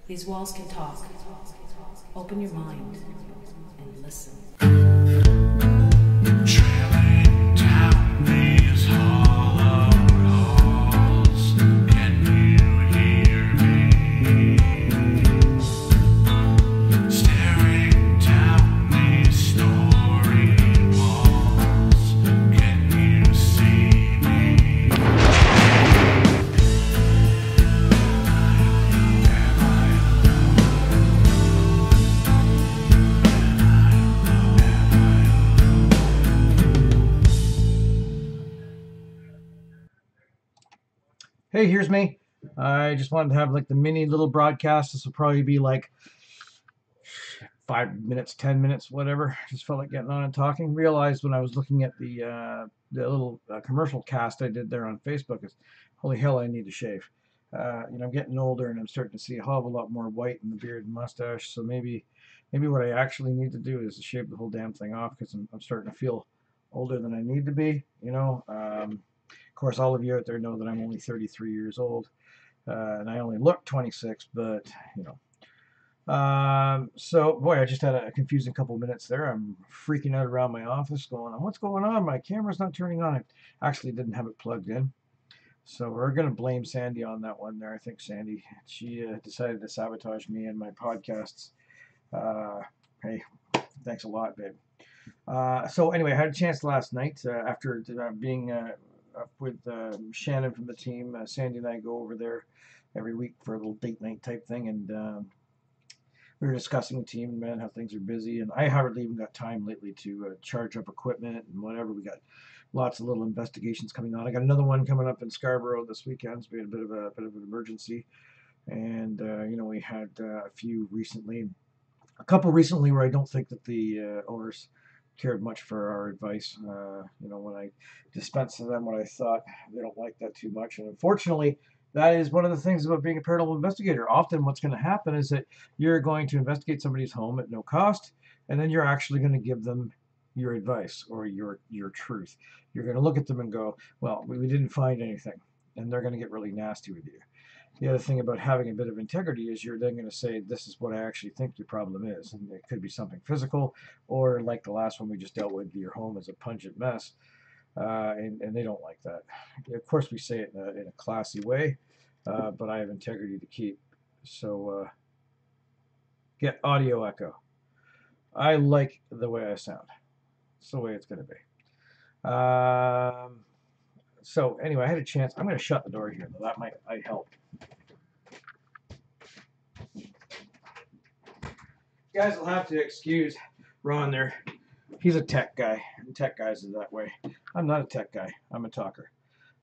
These walls can talk. Open your mind and listen. Trailing down these hollow halls, can you hear me? Staring down these story walls, can you see me? Hey, here's me. I just wanted to have like the mini little broadcast. This will probably be like 5 minutes, 10 minutes, whatever. Just felt like getting on and talking. Realized when I was looking at the little commercial cast I did there on Facebook is, holy hell, I need to shave. I'm getting older and I'm starting to see a hell of a lot more white in the beard and mustache. So maybe what I actually need to do is to shave the whole damn thing off because I'm starting to feel older than I need to be. Of course, all of you out there know that I'm only 33 years old, and I only look 26, but, So, boy, I just had a confusing couple of minutes there. I'm freaking out around my office going, what's going on? My camera's not turning on. I actually didn't have it plugged in. So we're going to blame Sandy on that one there. I think Sandy, she decided to sabotage me and my podcasts. Hey, thanks a lot, babe. So anyway, I had a chance last night after being up with Shannon from the team. Sandy and I go over there every week for a little date night type thing, and we were discussing the team and man, how things are busy. And I hardly even got time lately to charge up equipment and whatever. We got lots of little investigations coming on. I got another one coming up in Scarborough this weekend. It's been a bit of an emergency, and we had a few recently, a couple recently where I don't think that the owners cared much for our advice. When I dispensed to them what I thought, they don't like that too much. And unfortunately, that is one of the things about being a paranormal investigator. Often what's going to happen is that you're going to investigate somebody's home at no cost, and then you're actually going to give them your advice or your truth. You're going to look at them and go, well, we didn't find anything. And they're going to get really nasty with you. The other thing about having a bit of integrity is you're then going to say, this is what I actually think your problem is. And it could be something physical, or like the last one we just dealt with, your home is a pungent mess. And they don't like that. Of course, we say it in a classy way, but I have integrity to keep. So get audio echo. I like the way I sound. It's the way it's going to be. So anyway, I had a chance. I'm going to shut the door here, though. That might help. You guys will have to excuse Ron there. He's a tech guy, and tech guys are that way. I'm not a tech guy. I'm a talker.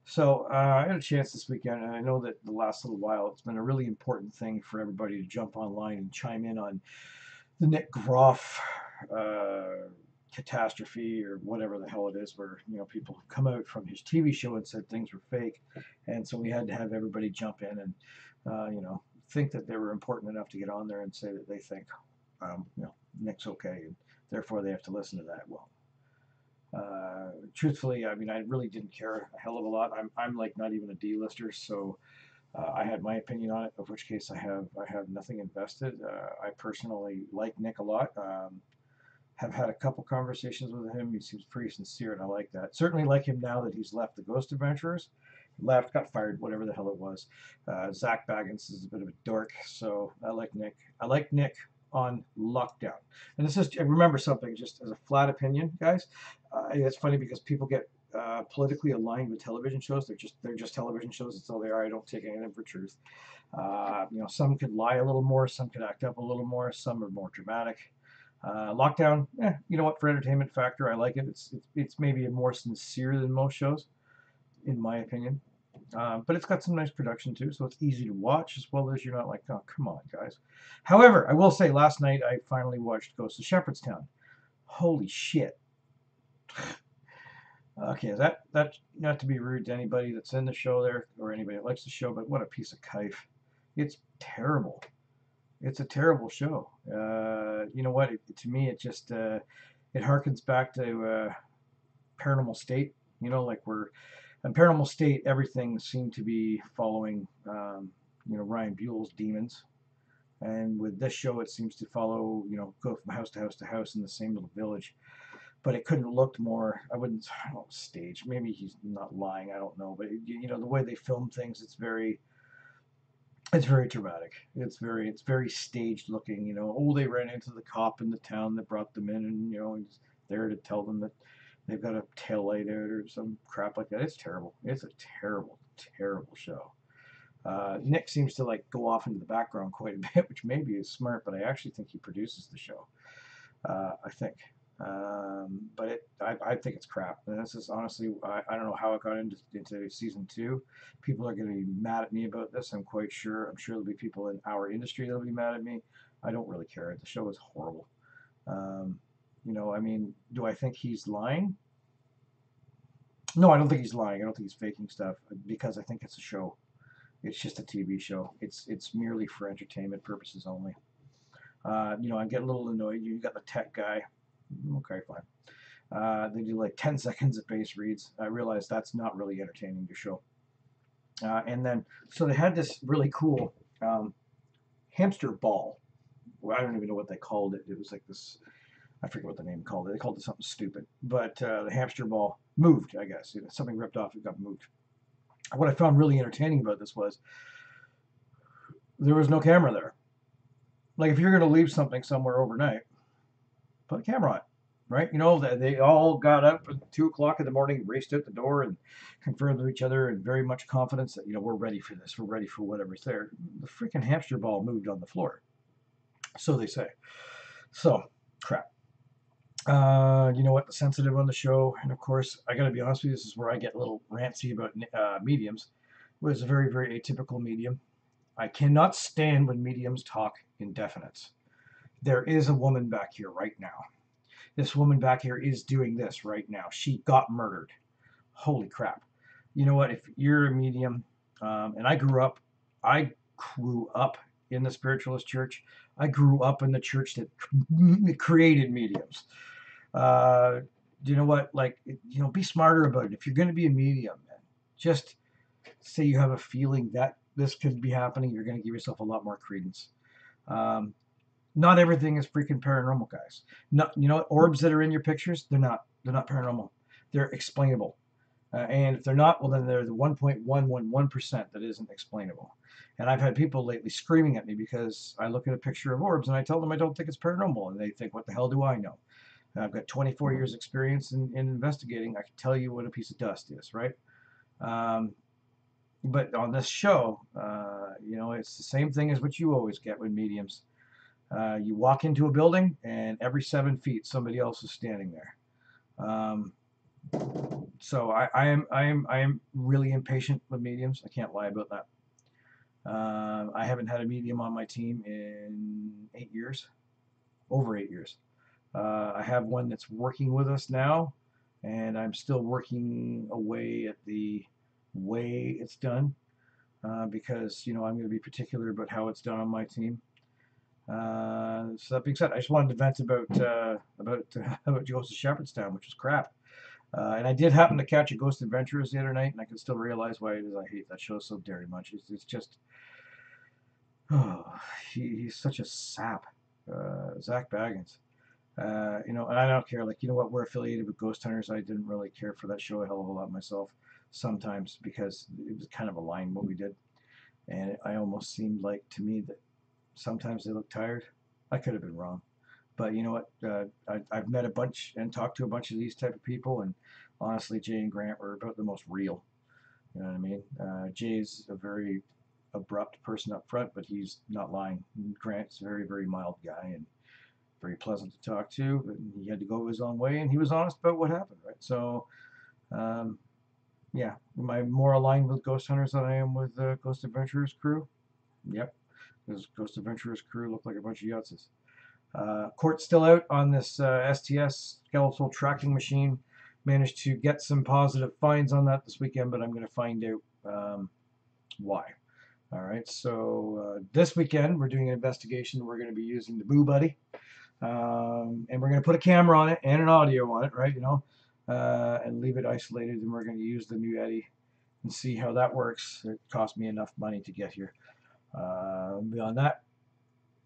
So I had a chance this weekend, and I know that the last little while it's been a really important thing for everybody to jump online and chime in on the Nick Groff catastrophe or whatever the hell it is, where people come out from his TV show and said things were fake, and so we had to have everybody jump in and think that they were important enough to get on there and say that they think Nick's okay, and therefore they have to listen to that. Well, truthfully, I mean, I really didn't care a hell of a lot. I'm like not even a D-lister, so I had my opinion on it, of which case I have nothing invested. I personally like Nick a lot. Have had a couple conversations with him. He seems pretty sincere, and I like that. Certainly like him now that he's left the Ghost Adventurers. Left, got fired, whatever the hell it was. Zach Baggins is a bit of a dork, so I like Nick. I like Nick on lockdown. And this is, remember something, just as a flat opinion, guys. It's funny because people get politically aligned with television shows. They're just television shows. That's all they are. I don't take any of them for truth. Some could lie a little more. Some could act up a little more. Some are more dramatic. Lockdown, you know what? For entertainment factor, I like it. It's maybe more sincere than most shows, in my opinion. But it's got some nice production too, so it's easy to watch as well as you're not like, oh, come on, guys. However, I will say last night I finally watched Ghosts of Sheppardstown. Holy shit. Okay, that not to be rude to anybody that's in the show there or anybody that likes the show, but what a piece of kife. It's terrible. It's a terrible show. You know what? To me, it just it harkens back to Paranormal State. Like we're in Paranormal State, everything seemed to be following Ryan Buell's demons, And with this show, it seems to follow, go from house to house to house in the same little village. But it couldn't look more, I don't know, staged. Maybe he's not lying, I don't know. But, the way they film things, it's very dramatic. It's very staged looking, Oh, they ran into the cop in the town that brought them in, and, he's there to tell them that they've got a tail light out or some crap like that. It's terrible. It's a terrible, terrible show. Nick seems to like go off into the background quite a bit, which maybe is smart, but I actually think he produces the show. I think. I think it's crap. And this is honestly, I don't know how it got into season 2. People are going to be mad at me about this. I'm quite sure. I'm sure there'll be people in our industry that'll be mad at me. I don't really care. The show is horrible. Do I think he's lying? No, I don't think he's lying. I don't think he's faking stuff because I think it's a show. It's just a TV show. It's merely for entertainment purposes only. I get a little annoyed. You got the tech guy. Okay, fine. They do like 10 seconds of base reads. I realize that's not really entertaining to show. And then, so they had this really cool hamster ball. Well, I don't even know what they called it. It was like this, I forget what the name called it. They called it something stupid. But the hamster ball moved, I guess. Something ripped off, it got moved. What I found really entertaining about this was there was no camera there. Like if you're going to leave something somewhere overnight, put a camera on it, right? They all got up at 2 o'clock in the morning, raced out the door, and confirmed with each other in very much confidence that we're ready for this. We're ready for whatever's there. The freaking hamster ball moved on the floor, so they say. So crap. You know what? The sensitive on the show, and of course, I got to be honest with you. This is where I get a little ranty about mediums. It was a very, very atypical medium. I cannot stand when mediums talk in definites. There is a woman back here right now. This woman back here is doing this right now. She got murdered. Holy crap. You know what? If you're a medium, and I grew up in the spiritualist church. I grew up in the church that created mediums. You know what? Like, be smarter about it. If you're going to be a medium, man, just say you have a feeling that this could be happening. You're going to give yourself a lot more credence. Not everything is freaking paranormal, guys. Not, orbs that are in your pictures, they're not paranormal. They're explainable. And if they're not, well, then they're the 1.111% that isn't explainable. And I've had people lately screaming at me because I look at a picture of orbs and I tell them I don't think it's paranormal. And they think, what the hell do I know? And I've got 24 years experience in investigating. I can tell you what a piece of dust is, right? But on this show, it's the same thing as what you always get with mediums. You walk into a building and every 7 feet somebody else is standing there. So I am really impatient with mediums. I can't lie about that. I haven't had a medium on my team in 8 years, over 8 years. I have one that's working with us now, and I'm still working away at the way it's done because I'm going to be particular about how it's done on my team. So that being said, I just wanted to vent about Ghosts of Sheppardstown, which was crap. And I did happen to catch a Ghost Adventurers the other night, and I can still realize why it is I hate that show so very much. It's just, he's such a sap, Zach Baggins. And I don't care. Like, we're affiliated with Ghost Hunters. I didn't really care for that show a hell of a lot myself sometimes because it was kind of aligned what we did, and I almost seemed like to me that sometimes they look tired. I could have been wrong. But you know what? I've met a bunch and talked to a bunch of these type of people, and honestly, Jay and Grant were about the most real. You know what I mean? Jay's a very abrupt person up front, but he's not lying. Grant's a very, very mild guy and very pleasant to talk to. But he had to go his own way, and he was honest about what happened, right? So, yeah. Am I more aligned with Ghost Hunters than I am with the Ghost Adventurers crew? Yep. Because Ghost Adventurers crew looked like a bunch of Yahtzees. Court's still out on this STS skeletal tracking machine. Managed to get some positive finds on that this weekend, but I'm going to find out why. All right, so this weekend we're doing an investigation. We're going to be using the Boo Buddy, and we're going to put a camera on it and an audio on it, right? And leave it isolated. And we're going to use the new Yeti and see how that works. It cost me enough money to get here. Beyond that,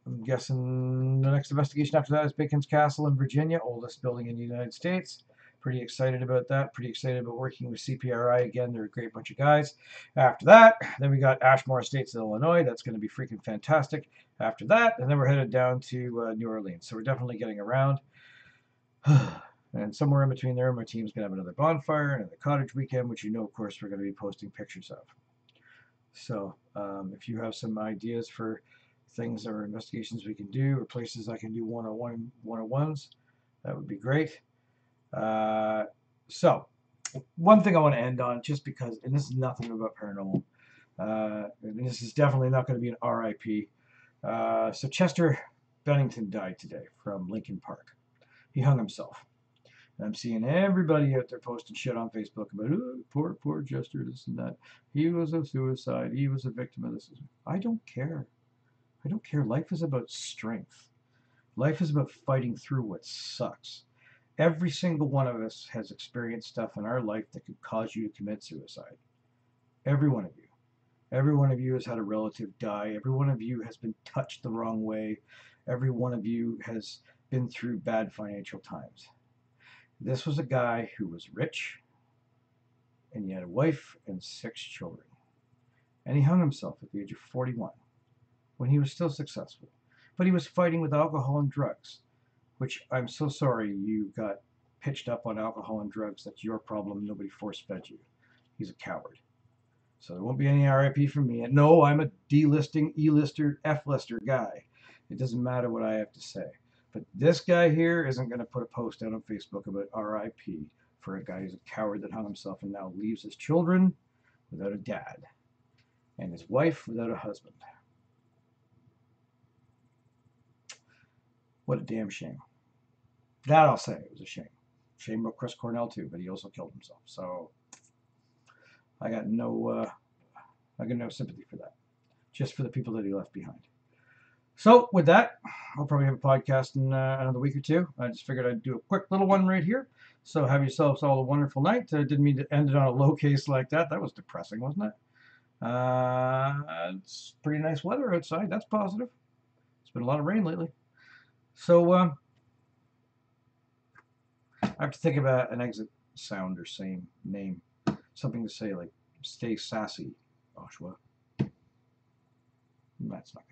I'm guessing the next investigation after that is Bacon's Castle in Virginia, oldest building in the United States. Pretty excited about that. Pretty excited about working with CPRI again. They're a great bunch of guys. After that, then we got Ashmore Estates in Illinois. That's going to be freaking fantastic. After that, and then we're headed down to New Orleans. So we're definitely getting around. And somewhere in between there, my team's going to have another bonfire and another cottage weekend, which you know, of course, we're going to be posting pictures of. So if you have some ideas for things or investigations we can do, or places I can do one-on-ones, that would be great. So one thing I want to end on, just because, and this is nothing about paranormal, and this is definitely not going to be an RIP. So Chester Bennington died today from Lincoln Park. He hung himself. And I'm seeing everybody out there posting shit on Facebook about, oh, poor Chester, this and that. He was a suicide. He was a victim of this. I don't care. I don't care. Life is about strength. Life is about fighting through what sucks. Every single one of us has experienced stuff in our life that could cause you to commit suicide. Every one of you. Every one of you has had a relative die. Every one of you has been touched the wrong way. Every one of you has been through bad financial times. This was a guy who was rich, and he had a wife and 6 children. And he hung himself at the age of 41, when he was still successful. But he was fighting with alcohol and drugs, which I'm so sorry you got pitched up on alcohol and drugs. That's your problem. Nobody force-fed you. He's a coward. So there won't be any RIP from me. And no, I'm a D-listing, E-lister, F-lister guy. It doesn't matter what I have to say. But this guy here isn't going to put a post out on Facebook about RIP for a guy who's a coward that hung himself and now leaves his children without a dad and his wife without a husband. What a damn shame. That I'll say, it was a shame. Shame about Chris Cornell too, but he also killed himself. So I got no sympathy for that. Just for the people that he left behind. So with that, I'll probably have a podcast in another week or two. I just figured I'd do a quick little one right here. So have yourselves all a wonderful night. Didn't mean to end it on a low case like that. That was depressing, wasn't it? It's pretty nice weather outside. That's positive. It's been a lot of rain lately. So I have to think about an exit sound or same name. Something to say like, stay sassy, Oshawa. That's not